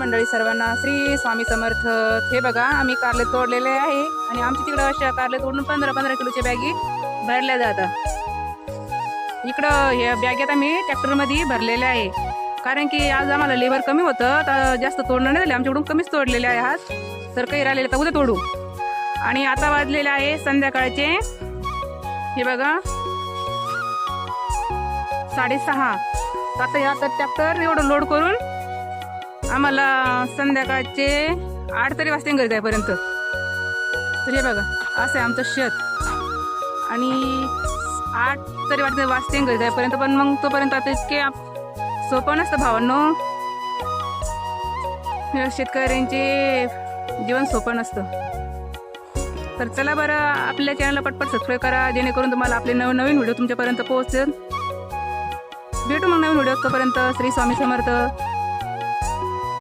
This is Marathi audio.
मंडळी सर्वांना श्री स्वामी समर्थ. हे बघा आम्ही कारले तोडलेले आहे आणि आमच्या तिकडं अशा कारले तोडून 15-15 किलोच्या बॅगी भरल्या जातात. इकडं ह्या बॅगेत आम्ही ट्रॅक्टरमध्ये भरलेल्या आहे, कारण की आज आम्हाला लेबर कमी होतं तर जास्त तोडणं नाही झालं, आमच्याकडून कमीच तोडलेले आहे आज, तर काही राहिलेले तर उद्या तोडू. आणि आता वाजलेले आहे संध्याकाळचे, हे बघा 6:30. आता या ट्रॅक्टर एवढं लोड करून आम्हाला संध्याकाळचे 8 तरी वाजते घरी जाईपर्यंत. तर हे बघा असं आहे आमचं शेत, आणि 8 तरी वाजते घरी जाईपर्यंत. पण मग तोपर्यंत आता इतके सोपं नसतं भावांनो, शेतकऱ्यांचे जीवन सोपं नसतं. तर चला बरं, आपल्या चॅनलला पटपट सबस्क्राईब करा, जेणेकरून तुम्हाला आपले नवीन व्हिडिओ तुमच्यापर्यंत पोहोचेल. भेटू मग नवीन व्हिडिओ, तोपर्यंत श्री स्वामी समर्थ.